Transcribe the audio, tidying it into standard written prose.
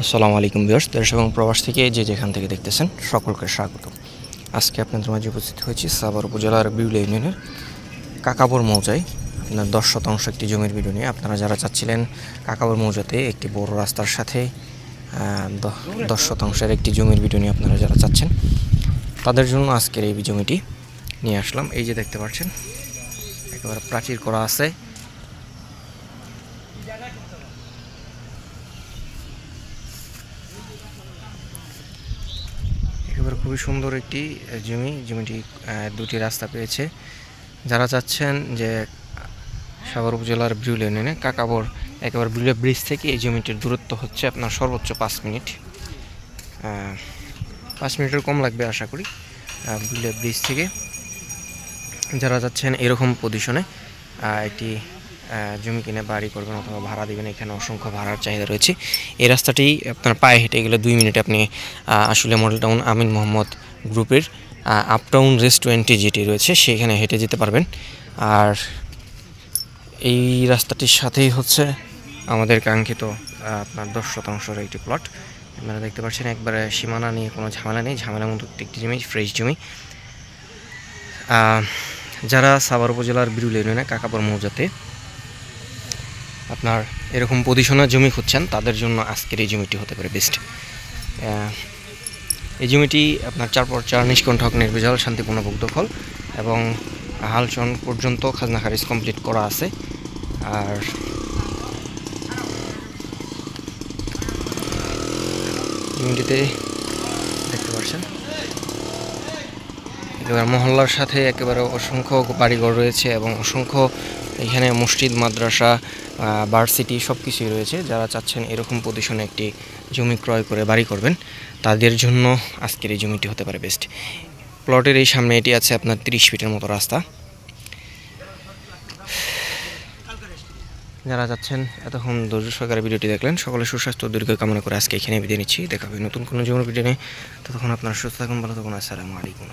আসসালামু আলাইকুম ভিউয়ার্স, দেশ এবং প্রবাস থেকে যে যেখান থেকে দেখতেছেন সকলকে স্বাগত। আজকে আপনাদের মাঝে উপস্থিত হয়েছি সাভার উপজেলার বিউলিয়া ইউনিয়নের কাকাবর মৌজায় আপনার 10% একটি জমির ভিডিও নিয়ে। আপনারা যারা চাচ্ছিলেন কাকাবর মৌজাতে একটি বড় রাস্তার সাথে 10% একটি জমির ভিডিও নিয়ে, আপনারা যারা চাচ্ছেন তাদের জন্য আজকের এই জমিটি নিয়ে আসলাম। এই যে দেখতে পাচ্ছেন একেবারে প্রাচীর করা আছে। একেবারে খুবই সুন্দর একটি জমিটি দুটি রাস্তা পেয়েছে। যারা চাচ্ছেন যে সাভার উপজেলার বিউলিয়া ইউনিয়নে কাকাবর একেবারে বিউলিয়া ব্রিজ থেকে এই জমিটির দূরত্ব হচ্ছে আপনার সর্বোচ্চ 5 মিনিট, 5 মিনিটের কম লাগবে আশা করি। বিউলিয়া ব্রিজ থেকে যারা যাচ্ছেন এরকম পজিশনে একটি জমি কিনে বাড়ি করবেন অথবা ভাড়া দিবেন, এখানে অসংখ্য ভাড়ার চাহিদা রয়েছে। এই রাস্তাটি আপনার পায়ে হেঁটে গেলে 2 মিনিটে আপনি আসলে মডেল টাউন আমিন মোহাম্মদ গ্রুপের আপটাউন রেস্টুরেন্টটি যেটি রয়েছে সেখানে হেঁটে যেতে পারবেন। আর এই রাস্তাটির সাথেই হচ্ছে আমাদের কাঙ্ক্ষিত আপনার 10% একটি প্লট। আপনারা দেখতে পাচ্ছেন একবারে সীমানা নিয়ে কোনো ঝামেলা নেই, ঝামেলামুক্ত একটি জমি, ফ্রেশ জমি। যারা সাভার উপজেলার বিউলিয়া ইউনিয়নে কাকাবর মৌজাতে আপনার এরকম পজিশনের জমি খুঁজছেন তাদের জন্য আজকের এই জমিটি হতে পারে বেস্ট। এই জমিটি আপনার 4x4 নিষ্কণ্ঠ হক নির্ভেজাল শান্তিপূর্ণ ভূদখল এবং হালচন পর্যন্ত খাজনা খারিজ কমপ্লিট করা আছে। আর জমিটিতে দেখতে পাচ্ছেন একেবারে মহল্লার সাথে একেবারে অসংখ্য বাড়িঘর রয়েছে এবং অসংখ্য এখানে মসজিদ, মাদ্রাসা, ভার্সিটি সব কিছুই রয়েছে। যারা চাচ্ছেন এরকম পজিশনে একটি জমি ক্রয় করে বাড়ি করবেন তাদের জন্য আজকের এই জমিটি হতে পারে বেস্ট। প্লটের এই সামনে এটি আছে আপনার 30 ফিটের মতো রাস্তা। যারা যাচ্ছেন এতক্ষণ ধৈর্য সহকারে ভিডিওটি দেখলেন, সকলে সুস্বাস্থ্য দীর্ঘ কামনা করে আজকে এখানে বিদায় নিচ্ছি। দেখা হবে নতুন কোনো জমির ভিডিও নিয়ে। ততক্ষণ আপনারা সুস্থ থাকুন, ভালো থাকুন। আসসালামু আলাইকুম।